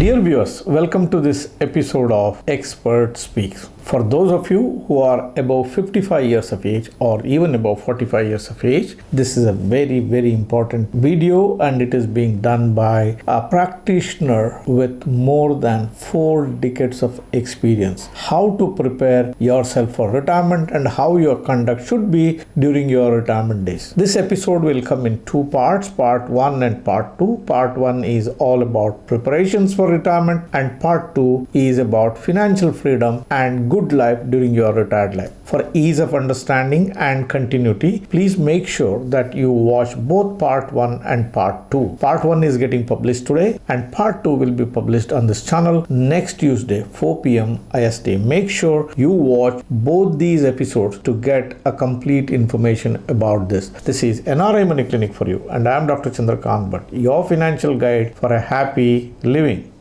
Dear viewers, welcome to this episode of Expert Speaks. For those of you who are above 55 years of age or even above 45 years of age, this is a very important video, and it is being done by a practitioner with more than 4 decades of experience. How to prepare yourself for retirement and how your conduct should be during your retirement days. This episode will come in 2 parts, part 1 and part 2. Part 1 is all about preparations for retirement, and part 2 is about financial freedom and good life during your retired life. For ease of understanding and continuity, please make sure that you watch both part 1 and part 2. Part 1 is getting published today and part 2 will be published on this channel next Tuesday 4 p.m. IST. Make sure you watch both these episodes to get a complete information about this. This is NRI Money Clinic for you, and I am Dr. Chandrakant Bhatt, your financial guide for a happy living.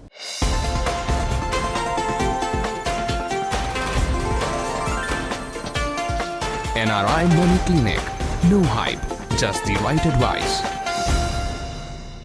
NRI Money Clinic. No hype, just the right advice.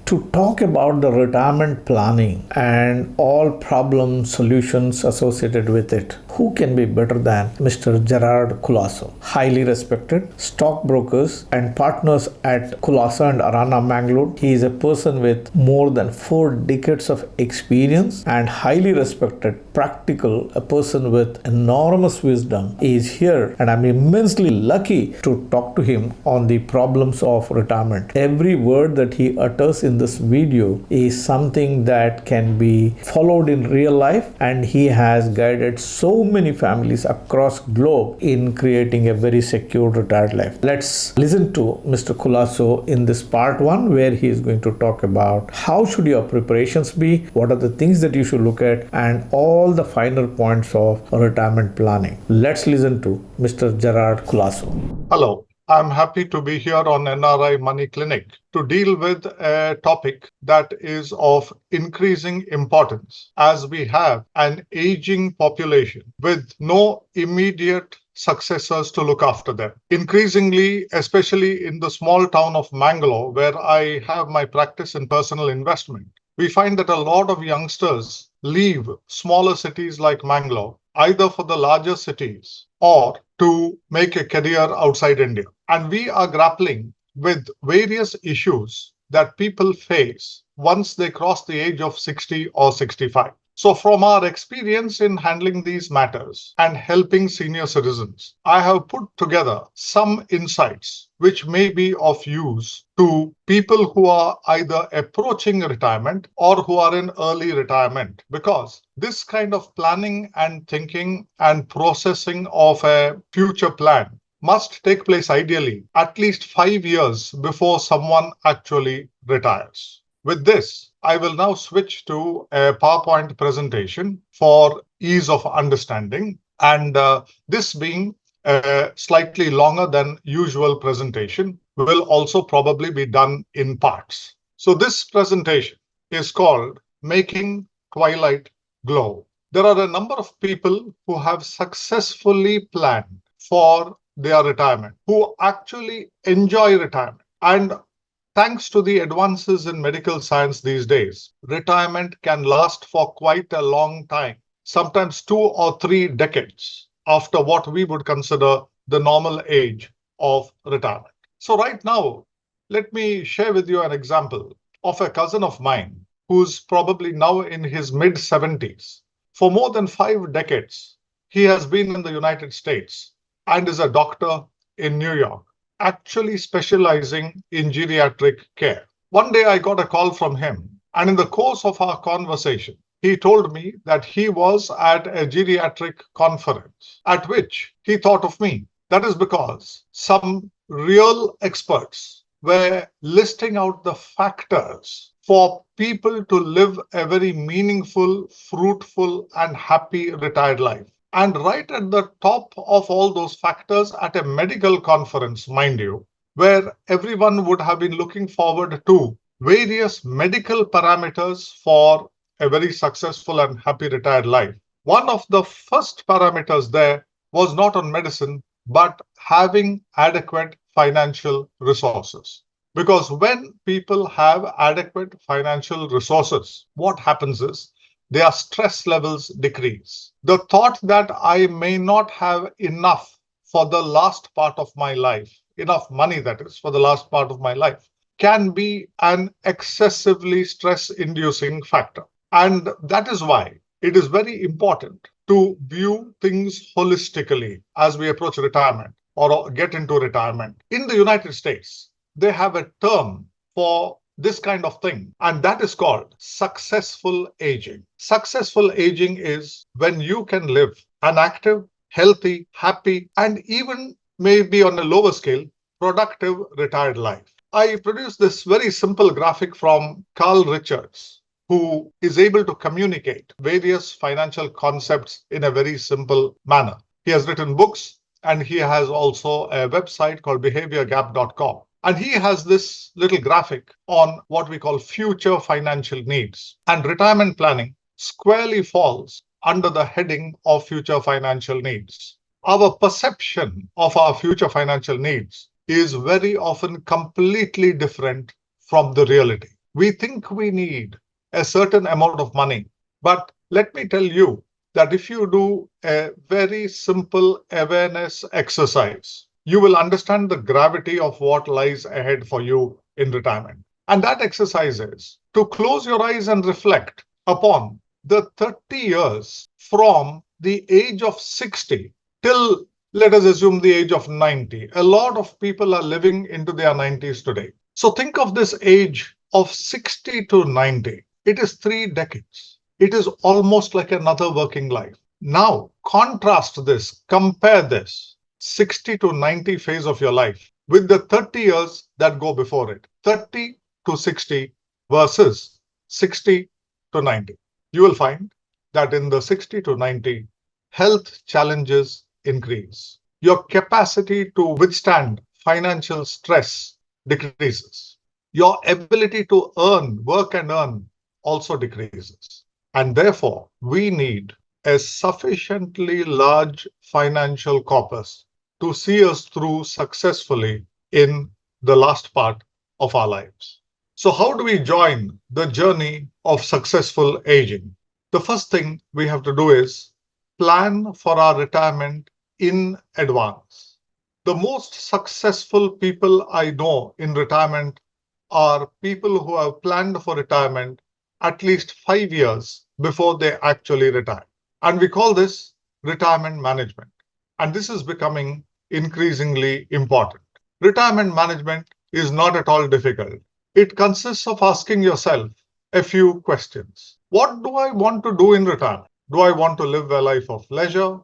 To talk about the retirement planning and all problem solutions associated with it, who can be better than Mr. Gerard Colaco, highly respected stockbrokers and partners at Colaco and Arana Mangalore. He is a person with more than 4 decades of experience and highly respected, practical, a person with enormous wisdom. He is here and I'm immensely lucky to talk to him on the problems of retirement. Every word that he utters in this video is something that can be followed in real life, and he has guided so many families across globe in creating a very secure retired life. Let's listen to Mr. Colaco in this part 1, where he is going to talk about how should your preparations be, what are the things that you should look at, and all the finer points of retirement planning. Let's listen to Mr. Gerard Colaco. Hello. I'm happy to be here on NRI Money Clinic to deal with a topic that is of increasing importance as we have an aging population with no immediate successors to look after them. Increasingly, especially in the small town of Mangalore, where I have my practice in personal investment, we find that a lot of youngsters leave smaller cities like Mangalore either for the larger cities or to make a career outside India. And we are grappling with various issues that people face once they cross the age of 60 or 65. So from our experience in handling these matters and helping senior citizens, I have put together some insights which may be of use to people who are either approaching retirement or who are in early retirement, because this kind of planning and thinking and processing of a future plan must take place ideally at least 5 years before someone actually retires. With this, I will now switch to a PowerPoint presentation for ease of understanding, and this being a slightly longer than usual presentation will also probably be done in parts. So this presentation is called Making Twilight Glow. There are a number of people who have successfully planned for their retirement, who actually enjoy retirement. And thanks to the advances in medical science these days, retirement can last for quite a long time, sometimes 2 or 3 decades after what we would consider the normal age of retirement. So right now, let me share with you an example of a cousin of mine who's probably now in his mid-70s. For more than 5 decades, he has been in the United States and is a doctor in New York, actually specializing in geriatric care. One day I got a call from him, and in the course of our conversation, he told me that he was at a geriatric conference at which he thought of me. That is because some real experts were listing out the factors for people to live a very meaningful, fruitful, and happy retired life. And right at the top of all those factors at a medical conference, mind you, where everyone would have been looking forward to various medical parameters for a very successful and happy retired life. One of the first parameters there was not on medicine, but having adequate financial resources. Because when people have adequate financial resources, what happens is their stress levels decrease. The thought that I may not have enough for the last part of my life, enough money that is, for the last part of my life, can be an excessively stress inducing factor. And that is why it is very important to view things holistically as we approach retirement or get into retirement. In the United States, they have a term for this kind of thing, and that is called successful aging. Successful aging is when you can live an active, healthy, happy, and even maybe on a lower scale, productive retired life. I produced this very simple graphic from Carl Richards, who is able to communicate various financial concepts in a very simple manner. He has written books and he has also a website called behaviorgap.com. And he has this little graphic on what we call future financial needs. And retirement planning squarely falls under the heading of future financial needs. Our perception of our future financial needs is very often completely different from the reality. We think we need a certain amount of money, but let me tell you that if you do a very simple awareness exercise, you will understand the gravity of what lies ahead for you in retirement. And that exercise is to close your eyes and reflect upon the 30 years from the age of 60 till, let us assume, the age of 90. A lot of people are living into their 90s today. So think of this age of 60 to 90. It is 3 decades. It is almost like another working life. Now, contrast this, compare this 60 to 90 phase of your life with the 30 years that go before it. 30 to 60 versus 60 to 90. You will find that in the 60 to 90, health challenges increase. Your capacity to withstand financial stress decreases. Your ability to earn, work and earn also decreases. And therefore, we need a sufficiently large financial corpus to see us through successfully in the last part of our lives. So how do we join the journey of successful aging? The first thing we have to do is plan for our retirement in advance. The most successful people I know in retirement are people who have planned for retirement at least 5 years before they actually retire. And we call this retirement management. And this is becoming increasingly important. Retirement management is not at all difficult. It consists of asking yourself a few questions. What do I want to do in retirement? Do I want to live a life of leisure?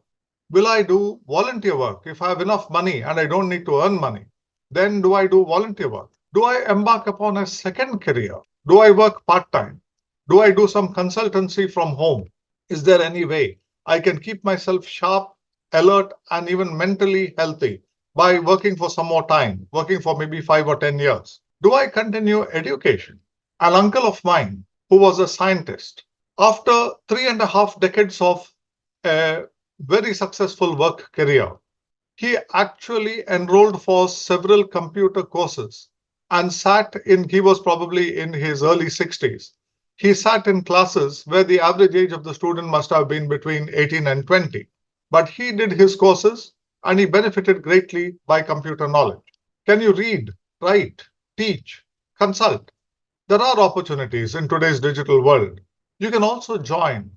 Will I do volunteer work? If I have enough money and I don't need to earn money, then do I do volunteer work? Do I embark upon a second career? Do I work part-time? Do I do some consultancy from home? Is there any way I can keep myself sharp, alert, and even mentally healthy by working for some more time, working for maybe 5 or 10 years? Do I continue education? An uncle of mine who was a scientist, after 3.5 decades of a very successful work career, he actually enrolled for several computer courses and he was probably in his early 60s. He sat in classes where the average age of the student must have been between 18 and 20. But he did his courses and he benefited greatly by computer knowledge. Can you read, write, teach, consult? There are opportunities in today's digital world. You can also join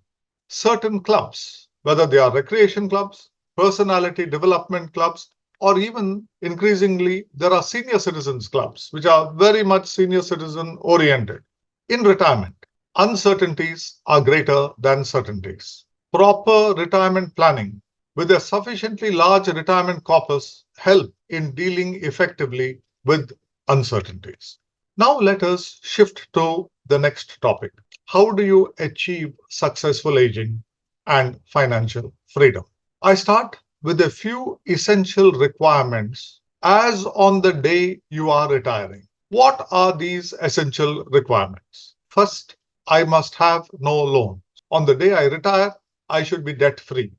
certain clubs, whether they are recreation clubs, personality development clubs, or even increasingly, there are senior citizens clubs, which are very much senior citizen oriented. In retirement, uncertainties are greater than certainties. Proper retirement planning with a sufficiently large retirement corpus help in dealing effectively with uncertainties. Now let us shift to the next topic. How do you achieve successful aging and financial freedom? I start with a few essential requirements as on the day you are retiring. What are these essential requirements? First, I must have no loans. On the day I retire, I should be debt-free.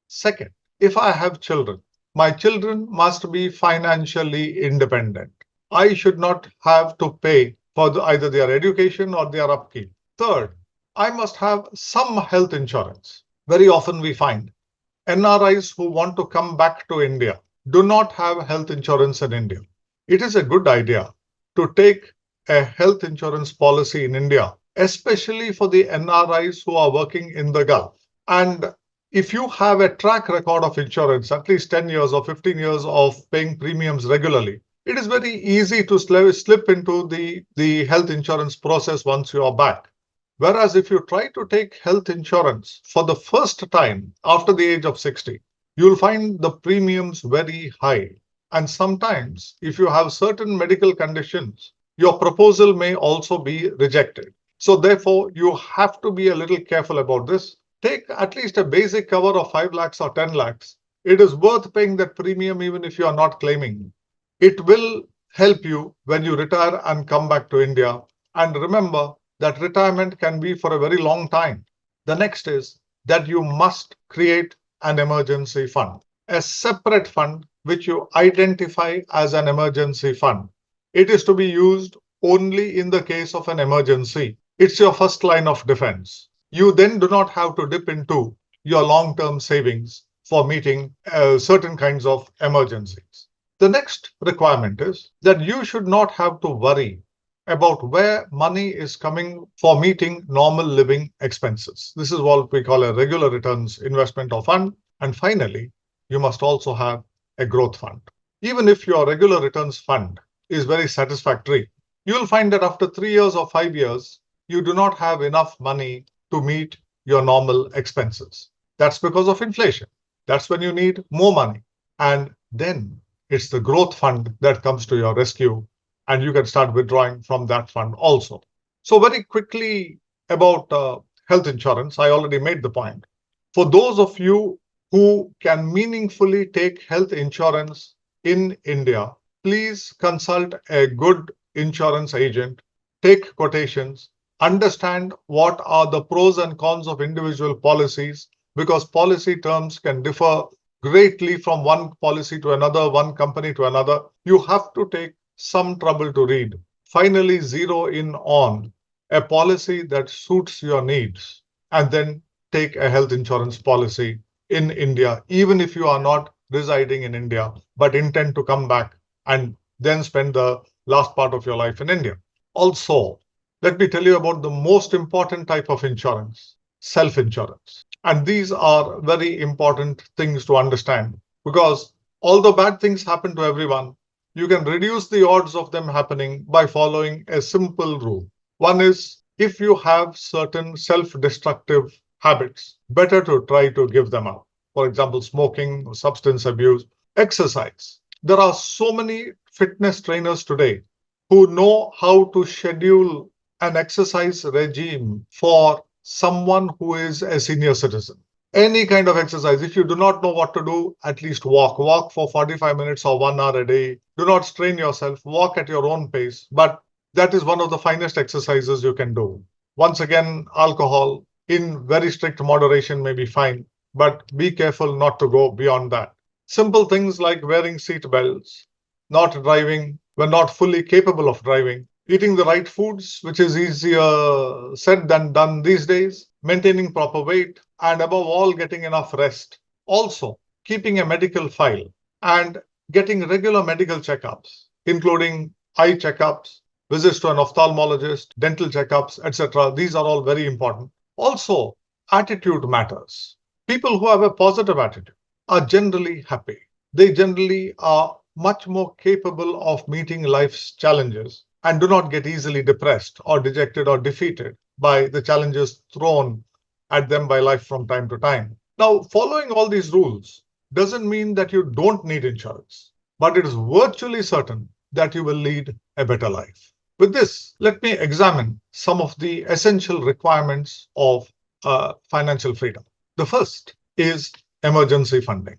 Second, if I have children, my children must be financially independent. I should not have to pay for either their education or their upkeep. Third, I must have some health insurance. Very often we find NRIs who want to come back to India do not have health insurance in India. It is a good idea to take a health insurance policy in India, especially for the NRIs who are working in the Gulf. And if you have a track record of insurance, at least 10 years or 15 years of paying premiums regularly, it is very easy to slip into the health insurance process once you are back. Whereas if you try to take health insurance for the first time after the age of 60, you'll find the premiums very high. And sometimes, if you have certain medical conditions, your proposal may also be rejected. So, therefore, you have to be a little careful about this. Take at least a basic cover of 5 lakhs or 10 lakhs. It is worth paying that premium even if you are not claiming. It will help you when you retire and come back to India. And remember, that retirement can be for a very long time. The next is that you must create an emergency fund, a separate fund which you identify as an emergency fund. It is to be used only in the case of an emergency. It's your first line of defense. You then do not have to dip into your long term savings for meeting certain kinds of emergencies. The next requirement is that you should not have to worry about where money is coming for meeting normal living expenses. This is what we call a regular returns investment or fund. And finally, you must also have a growth fund. Even if your regular returns fund is very satisfactory, you will find that after 3 years or 5 years, you do not have enough money to meet your normal expenses. That's because of inflation. That's when you need more money. And then it's the growth fund that comes to your rescue, and you can start withdrawing from that fund also. So very quickly about health insurance, I already made the point. For those of you who can meaningfully take health insurance in India, please consult a good insurance agent, take quotations, understand what are the pros and cons of individual policies, because policy terms can differ greatly from one policy to another, one company to another. You have to take some trouble to read. Finally, zero in on a policy that suits your needs, and then take a health insurance policy in India, even if you are not residing in India, but intend to come back and then spend the last part of your life in India. Also, let me tell you about the most important type of insurance, self insurance. And these are very important things to understand, because although bad things happen to everyone, you can reduce the odds of them happening by following a simple rule. One is, if you have certain self-destructive habits, better to try to give them up. For example, smoking, substance abuse, exercise. There are so many fitness trainers today who know how to schedule an exercise regime for someone who is a senior citizen. Any kind of exercise. If you do not know what to do, at least walk. Walk for 45 minutes or 1 hour a day. Do not strain yourself. Walk at your own pace. But that is one of the finest exercises you can do. Once again, alcohol in very strict moderation may be fine, but be careful not to go beyond that. Simple things like wearing seat belts, not driving when not fully capable of driving, eating the right foods, which is easier said than done these days, maintaining proper weight, and above all, getting enough rest. Also, keeping a medical file and getting regular medical checkups, including eye checkups, visits to an ophthalmologist, dental checkups, etc. These are all very important. Also, attitude matters. People who have a positive attitude are generally happy. They generally are much more capable of meeting life's challenges and do not get easily depressed or dejected or defeated by the challenges thrown at them by life from time to time. Now, following all these rules doesn't mean that you don't need insurance, but it is virtually certain that you will lead a better life. With this, let me examine some of the essential requirements of financial freedom. The first is emergency funding.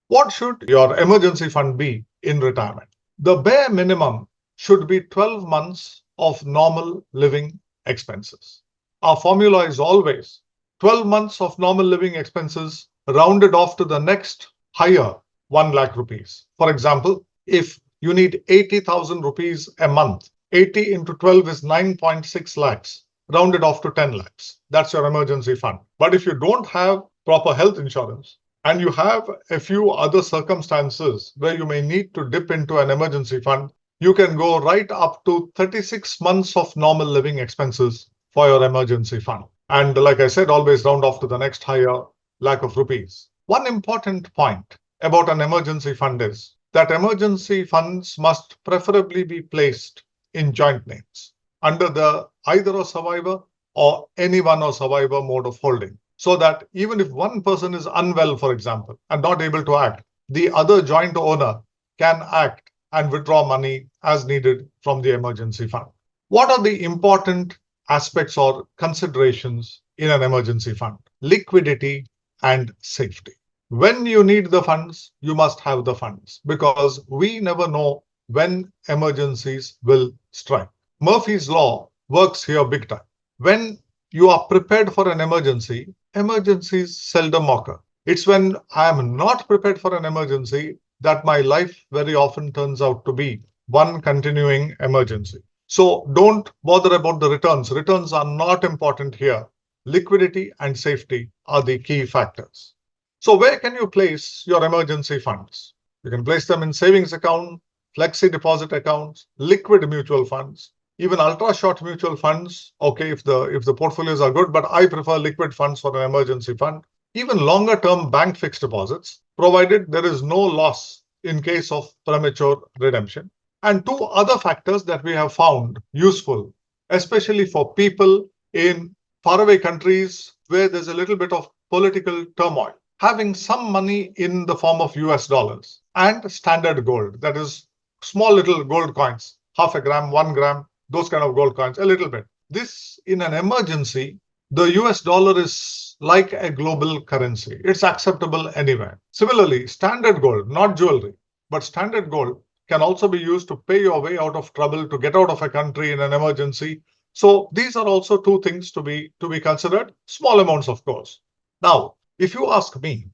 What should your emergency fund be in retirement? The bare minimum should be 12 months of normal living expenses. Our formula is always 12 months of normal living expenses rounded off to the next higher 1 lakh rupees. For example, if you need 80,000 rupees a month, 80 into 12 is 9.6 lakhs. round it off to 10 lakhs. That's your emergency fund. But if you don't have proper health insurance and you have a few other circumstances where you may need to dip into an emergency fund, you can go right up to 36 months of normal living expenses for your emergency fund. And like I said, always round off to the next higher lakh of rupees. One important point about an emergency fund is that emergency funds must preferably be placed in joint names under the either a survivor or anyone or survivor mode of holding, so that even if one person is unwell, for example, and not able to act, the other joint owner can act and withdraw money as needed from the emergency fund. What are the important aspects or considerations in an emergency fund? Liquidity and safety. When you need the funds, you must have the funds because we never know when emergencies will strike. Murphy's Law works here big time. When you are prepared for an emergency, emergencies seldom occur. It's when I am not prepared for an emergency that my life very often turns out to be one continuing emergency. So don't bother about the returns. Returns are not important here. Liquidity and safety are the key factors. So where can you place your emergency funds? You can place them in savings account, flexi deposit accounts, liquid mutual funds, even ultra short mutual funds. Okay, if the portfolios are good, but I prefer liquid funds for an emergency fund. Even longer term bank fixed deposits, provided there is no loss in case of premature redemption. And two other factors that we have found useful, especially for people in faraway countries where there's a little bit of political turmoil. Having some money in the form of US dollars and standard gold, that is small little gold coins, half a gram, 1 gram, those kind of gold coins, a little bit. This in an emergency, the US dollar is like a global currency. It's acceptable anywhere. Similarly, standard gold, not jewelry, but standard gold can also be used to pay your way out of trouble, to get out of a country in an emergency. So these are also two things to be considered, small amounts, of course. Now, if you ask me,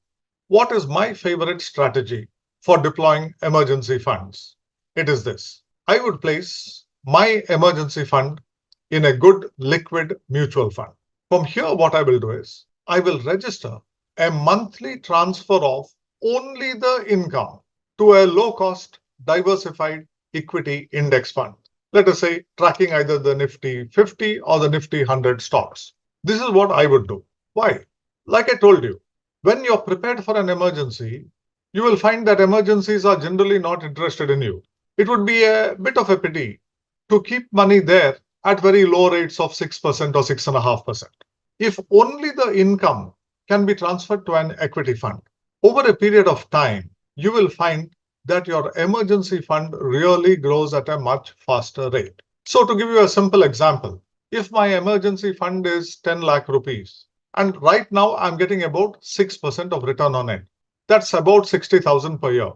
what is my favorite strategy for deploying emergency funds? It is this. I would place my emergency fund in a good liquid mutual fund. From here, what I will do is I will register a monthly transfer of only the income to a low-cost diversified equity index fund. Let us say tracking either the Nifty 50 or the Nifty 100 stocks. This is what I would do. Why? Like I told you, when you're prepared for an emergency, you will find that emergencies are generally not interested in you. It would be a bit of a pity to keep money there at very low rates of 6% or 6.5%. If only the income can be transferred to an equity fund, over a period of time, you will find that your emergency fund really grows at a much faster rate. So to give you a simple example, if my emergency fund is 10 lakh rupees, and right now I'm getting about 6% of return on it, that's about 60,000 per year.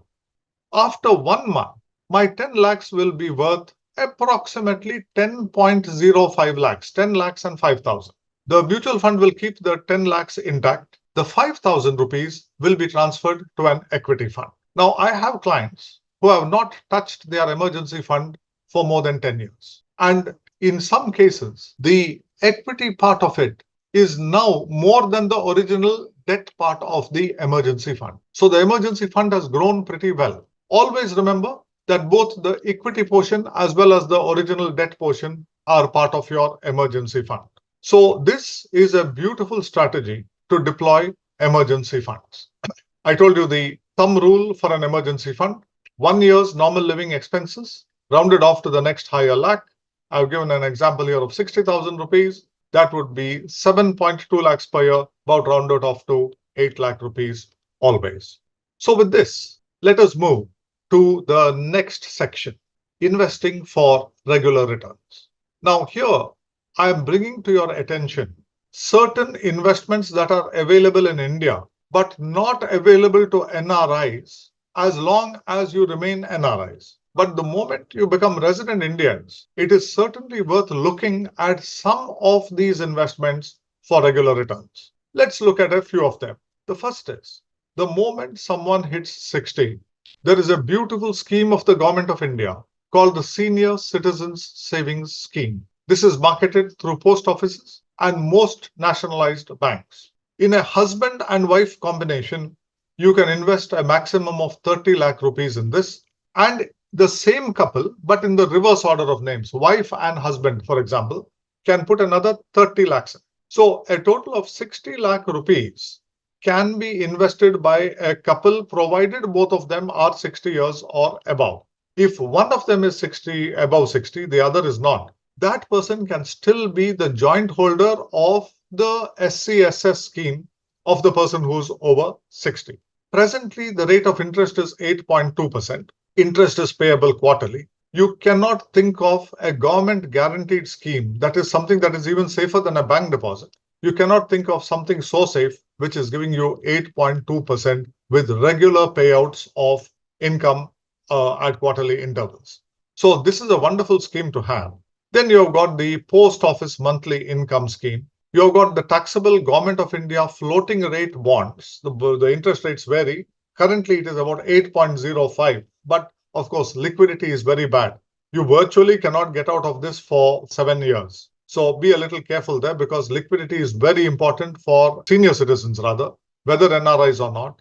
After 1 month, my 10 lakhs will be worth approximately 10.05 lakhs, 10 lakhs and 5,000. The mutual fund will keep the 10 lakhs intact. The 5,000 rupees will be transferred to an equity fund. Now, I have clients who have not touched their emergency fund for more than 10 years. And in some cases, the equity part of it is now more than the original debt part of the emergency fund. So the emergency fund has grown pretty well. Always remember that both the equity portion as well as the original debt portion are part of your emergency fund. So this is a beautiful strategy to deploy emergency funds. I told you the thumb rule for an emergency fund: 1 year's normal living expenses rounded off to the next higher lakh. I've given an example here of 60,000 rupees. That would be 7.2 lakhs per year, about rounded off to 8 lakh rupees always. So with this, let us move to the next section, investing for regular returns. Now here, I am bringing to your attention certain investments that are available in India, but not available to NRIs as long as you remain NRIs. But the moment you become resident Indians, it is certainly worth looking at some of these investments for regular returns. Let's look at a few of them. The first is, the moment someone hits 60, there is a beautiful scheme of the Government of India called the Senior Citizens Savings Scheme. This is marketed through post offices and most nationalized banks. In a husband and wife combination, you can invest a maximum of 30 lakh rupees in this. And the same couple, but in the reverse order of names, wife and husband, for example, can put another 30 lakhs in. So a total of 60 lakh rupees can be invested by a couple provided both of them are 60 years or above. If one of them is 60, above 60, the other is not, that person can still be the joint holder of the SCSS scheme of the person who's over 60. Presently, the rate of interest is 8.2%. Interest is payable quarterly. You cannot think of a government guaranteed scheme that is something that is even safer than a bank deposit. You cannot think of something so safe which is giving you 8.2% with regular payouts of income at quarterly intervals. So this is a wonderful scheme to have. Then you've got the post office monthly income scheme. You've got the taxable Government of India floating rate bonds. The interest rates vary. Currently, it is about 8.05. But of course, liquidity is very bad. You virtually cannot get out of this for 7 years. So be a little careful there because liquidity is very important for senior citizens rather, whether NRIs or not.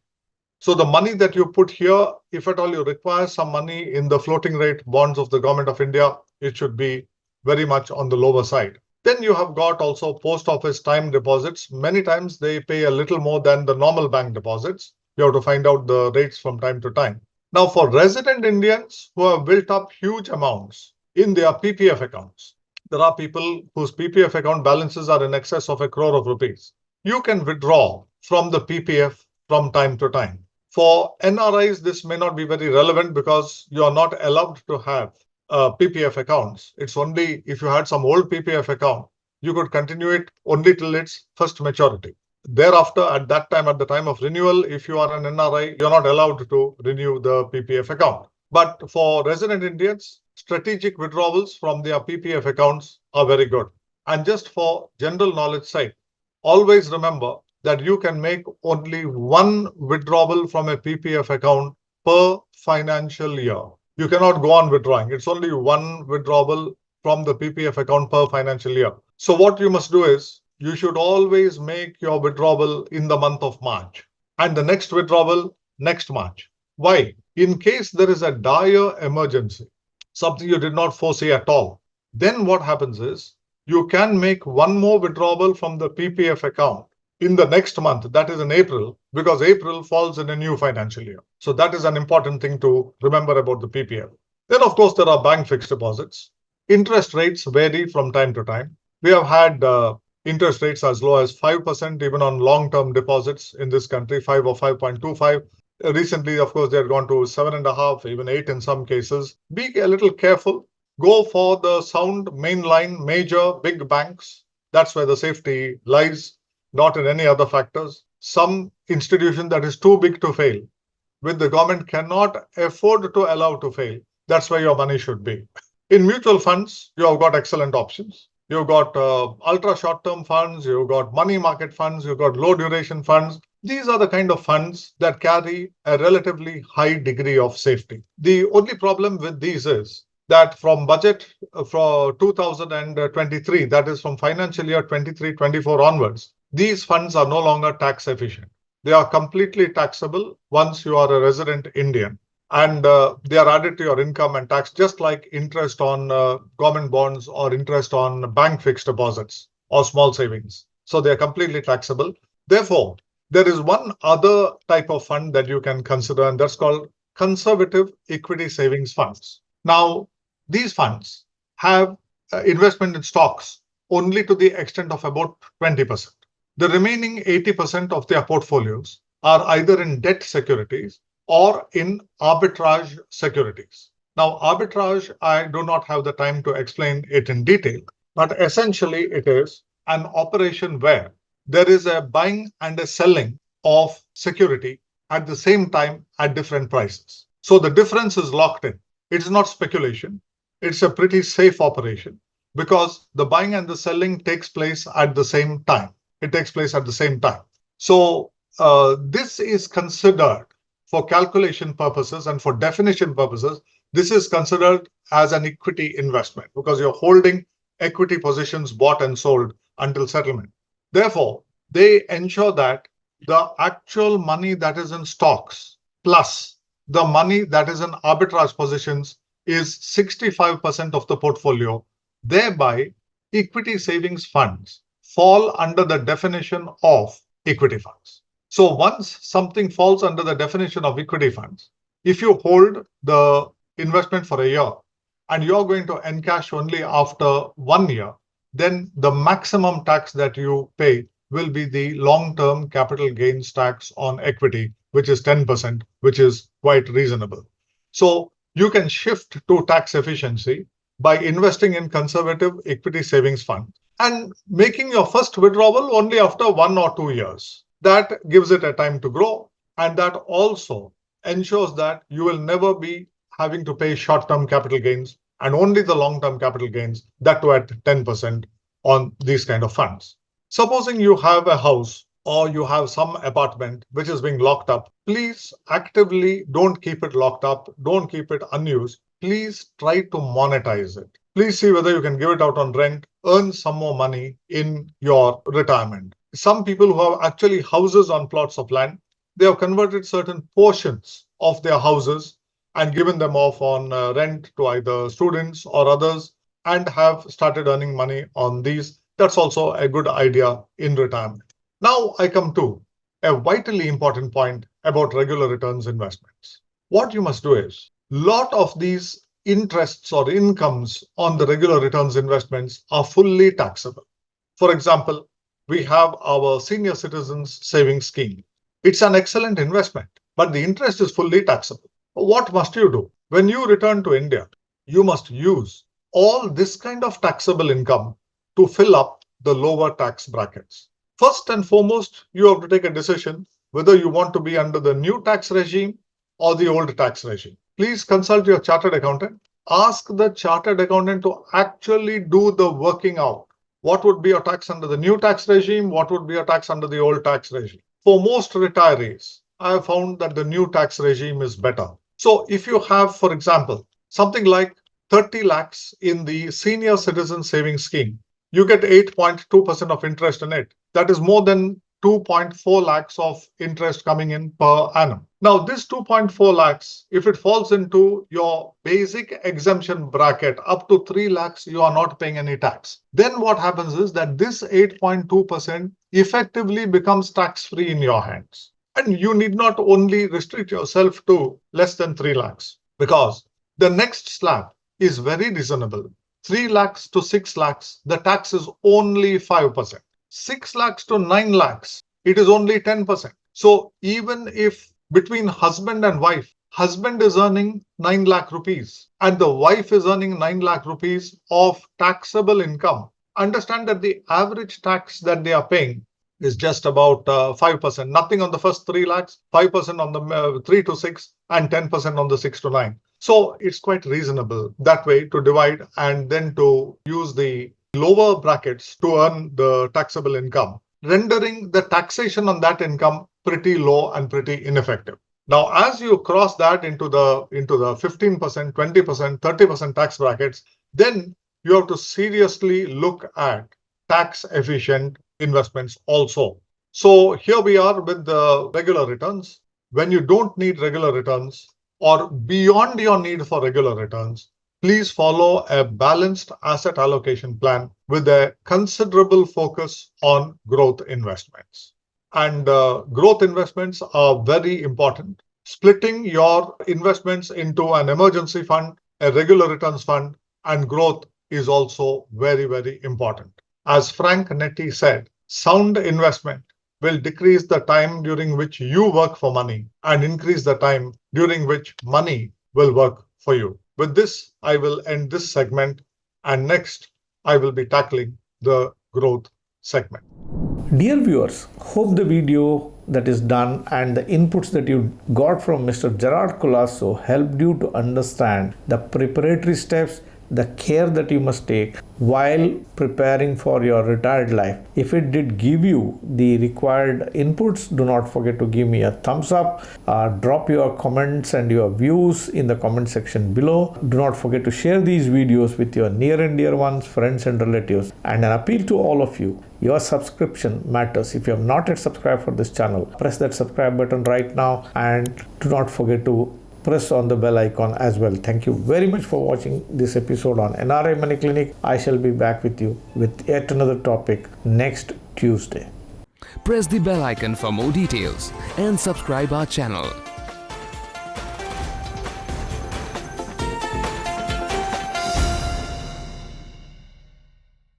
So the money that you put here, if at all you require some money in the floating rate bonds of the Government of India, it should be very much on the lower side. Then you have got also post office time deposits. Many times they pay a little more than the normal bank deposits. You have to find out the rates from time to time. Now, for resident Indians who have built up huge amounts in their PPF accounts, there are people whose PPF account balances are in excess of 1 crore of rupees. You can withdraw from the PPF from time to time. For NRIs, this may not be very relevant because you are not allowed to have PPF accounts. It's only if you had some old PPF account, you could continue it only till its first maturity. Thereafter, at that time, at the time of renewal, if you are an NRI, you're not allowed to renew the PPF account. But for resident Indians, strategic withdrawals from their PPF accounts are very good. And just for general knowledge sake, always remember that you can make only one withdrawal from a PPF account per financial year. You cannot go on withdrawing. It's only one withdrawal from the PPF account per financial year. So what you must do is you should always make your withdrawal in the month of March and the next withdrawal next March. Why? In case there is a dire emergency, something you did not foresee at all, then what happens is you can make one more withdrawal from the PPF account in the next month, that is in April, because April falls in a new financial year. So that is an important thing to remember about the PPF. Then, of course, there are bank fixed deposits. Interest rates vary from time to time. We have had interest rates as low as 5% even on long-term deposits in this country, 5 or 5.25. Recently, of course, they have gone to 7.5, even 8 in some cases. Be a little careful. Go for the sound mainline, major, big banks. That's where the safety lies, not in any other factors. Some institution that is too big to fail, which the government cannot afford to allow to fail, that's where your money should be. In mutual funds, you have got excellent options. You've got ultra short-term funds, you've got money market funds, you've got low duration funds. These are the kind of funds that carry a relatively high degree of safety. The only problem with these is that from budget for 2023, that is from financial year 23-24 onwards, these funds are no longer tax efficient. They are completely taxable once you are a resident Indian. And they are added to your income and tax, just like interest on government bonds or interest on bank fixed deposits or small savings. So they are completely taxable. Therefore, there is one other type of fund that you can consider, and that's called conservative equity savings funds. Now, these funds have investment in stocks only to the extent of about 20%. The remaining 80% of their portfolios are either in debt securities or in arbitrage securities. Now, arbitrage, I do not have the time to explain it in detail, but essentially it is an operation where there is a buying and a selling of security at the same time at different prices. So the difference is locked in. It's not speculation. It's a pretty safe operation because the buying and the selling takes place at the same time. It takes place at the same time. So this is considered, for calculation purposes and for definition purposes, this is considered as an equity investment because you're holding equity positions bought and sold until settlement. Therefore, they ensure that the actual money that is in stocks plus the money that is in arbitrage positions is 65% of the portfolio. Thereby, equity savings funds fall under the definition of equity funds. So once something falls under the definition of equity funds, if you hold the investment for a year and you're going to encash only after 1 year, then the maximum tax that you pay will be the long-term capital gains tax on equity, which is 10%, which is quite reasonable. So you can shift to tax efficiency by investing in conservative equity savings fund and making your first withdrawal only after 1 or 2 years. That gives it a time to grow, and that also ensures that you will never be having to pay short-term capital gains and only the long-term capital gains, that too at 10% on these kind of funds. Supposing you have a house or you have some apartment which is being locked up, please actively don't keep it locked up, don't keep it unused. Please try to monetize it. Please see whether you can give it out on rent, earn some more money in your retirement. Some people who have actually houses on plots of land, they have converted certain portions of their houses and given them off on rent to either students or others and have started earning money on these. That's also a good idea in retirement. Now I come to a vitally important point about regular returns investments. What you must do is, lot of these interests or incomes on the regular returns investments are fully taxable. For example, we have our senior citizens savings scheme. It's an excellent investment, but the interest is fully taxable. What must you do? When you return to India, you must use all this kind of taxable income to fill up the lower tax brackets. First and foremost, you have to take a decision whether you want to be under the new tax regime or the old tax regime. Please consult your chartered accountant. Ask the chartered accountant to actually do the working out. What would be your tax under the new tax regime? What would be your tax under the old tax regime? For most retirees, I have found that the new tax regime is better. So if you have, for example, something like 30 lakhs in the senior citizen savings scheme, you get 8.2% of interest in it. That is more than 2.4 lakhs of interest coming in per annum. Now, this 2.4 lakhs, if it falls into your basic exemption bracket up to 3 lakhs, you are not paying any tax. Then what happens is that this 8.2% effectively becomes tax-free in your hands. And you need not only restrict yourself to less than 3 lakhs, because the next slab is very reasonable. 3 lakhs to 6 lakhs, the tax is only 5%. 6 lakhs to 9 lakhs, it is only 10%. So even if between husband and wife, husband is earning 9 lakh rupees and the wife is earning 9 lakh rupees of taxable income, understand that the average tax that they are paying is just about 5%. Nothing on the first 3 lakhs, 5% on the 3 to 6 and 10% on the 6 to 9. So it's quite reasonable that way to divide and then to use the lower brackets to earn the taxable income, rendering the taxation on that income pretty low and pretty ineffective. Now, as you cross that into the 15%, 20%, 30% tax brackets, then you have to seriously look at tax efficient investments also. So here we are with the regular returns. When you don't need regular returns or beyond your need for regular returns, please follow a balanced asset allocation plan with a considerable focus on growth investments. And growth investments are very important. Splitting your investments into an emergency fund, a regular returns fund, and growth is also very, very important. As Frank Netti said, sound investment will decrease the time during which you work for money and increase the time during which money will work for you. With this, I will end this segment, and next I will be tackling the growth segment. Dear viewers, hope the video that is done and the inputs that you got from Mr. Gerard Colaco helped you to understand the preparatory steps the care that you must take while preparing for your retired life. If it did give you the required inputs, do not forget to give me a thumbs up. Drop your comments and your views in the comment section below. Do not forget to share these videos with your near and dear ones, friends and relatives. And an appeal to all of you, your subscription matters. If you have not yet subscribed for this channel, press that subscribe button right now, and do not forget to press on the bell icon as well. Thank you very much for watching this episode on NRI Money Clinic. I shall be back with you with yet another topic next Tuesday. Press the bell icon for more details and subscribe our channel.